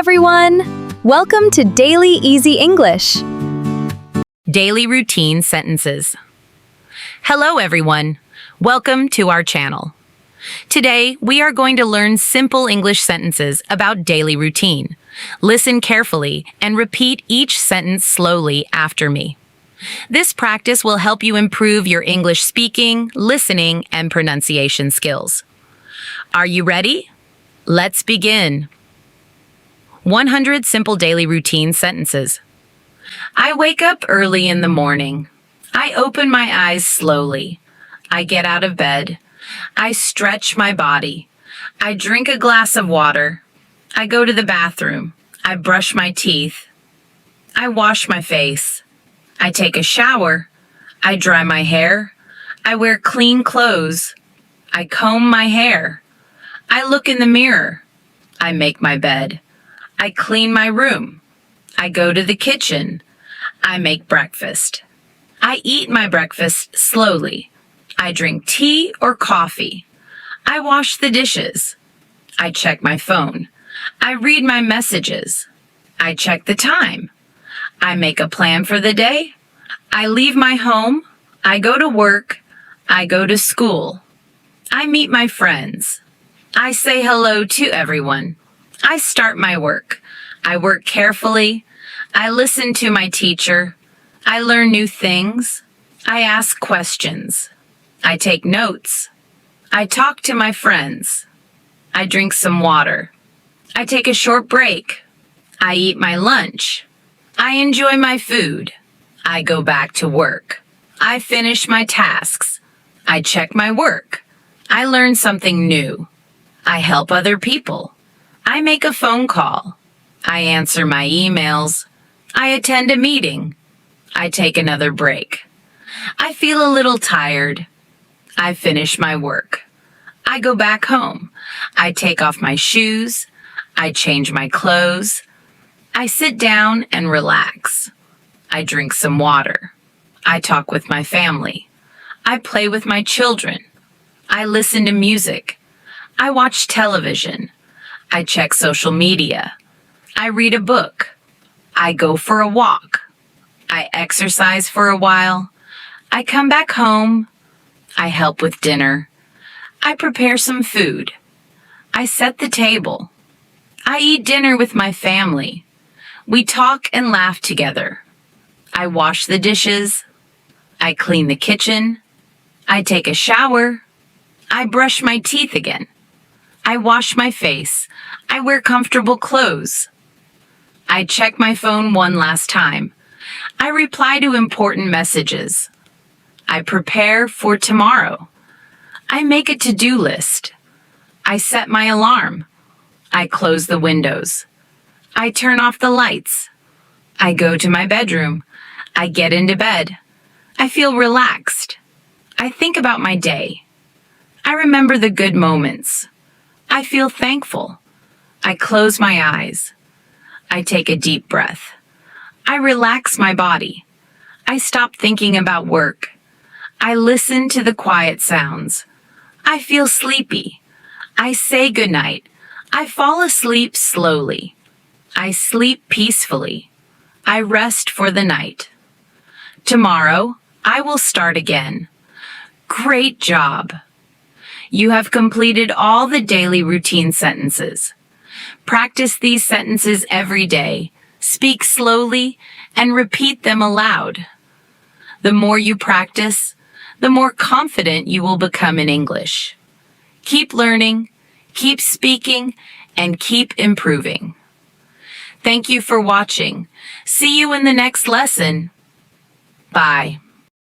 everyone! Welcome to Daily Easy English. Daily routine sentences. Hello, everyone. Welcome to our channel. Today, we are going to learn simple English sentences about daily routine. Listen carefully and repeat each sentence slowly after me. This practice will help you improve your English speaking, listening, and pronunciation skills. Are you ready? Let's begin. 100 simple daily routine sentences. I wake up early in the morning. I open my eyes slowly. I get out of bed. I stretch my body. I drink a glass of water. I go to the bathroom. I brush my teeth. I wash my face. I take a shower. I dry my hair. I wear clean clothes. I comb my hair. I look in the mirror. I make my bed. I clean my room. I go to the kitchen. I make breakfast. I eat my breakfast slowly. I drink tea or coffee. I wash the dishes. I check my phone. I read my messages. I check the time. I make a plan for the day. I leave my home. I go to work. I go to school. I meet my friends. I say hello to everyone. I start my work. I work carefully. I listen to my teacher. I learn new things. I ask questions. I take notes. I talk to my friends. I drink some water. I take a short break. I eat my lunch. I enjoy my food. I go back to work. I finish my tasks. I check my work. I learn something new. I help other people. I make a phone call. I answer my emails. I attend a meeting. I take another break. I feel a little tired. I finish my work. I go back home. I take off my shoes. I change my clothes. I sit down and relax. I drink some water. I talk with my family. I play with my children. I listen to music. I watch television. I check social media. I read a book. I go for a walk. I exercise for a while. I come back home. I help with dinner. I prepare some food. I set the table. I eat dinner with my family. We talk and laugh together. I wash the dishes. I clean the kitchen. I take a shower. I brush my teeth again. I wash my face. I wear comfortable clothes. I check my phone one last time. I reply to important messages. I prepare for tomorrow. I make a to-do list. I set my alarm. I close the windows. I turn off the lights. I go to my bedroom. I get into bed. I feel relaxed. I think about my day. I remember the good moments. I feel thankful. I close my eyes. I take a deep breath. I relax my body. I stop thinking about work. I listen to the quiet sounds. I feel sleepy. I say goodnight. I fall asleep slowly. I sleep peacefully. I rest for the night. Tomorrow, I will start again. Great job! You have completed all the daily routine sentences. Practice these sentences every day. Speak slowly and repeat them aloud. The more you practice, the more confident you will become in English. Keep learning, keep speaking, and keep improving. Thank you for watching. See you in the next lesson. Bye.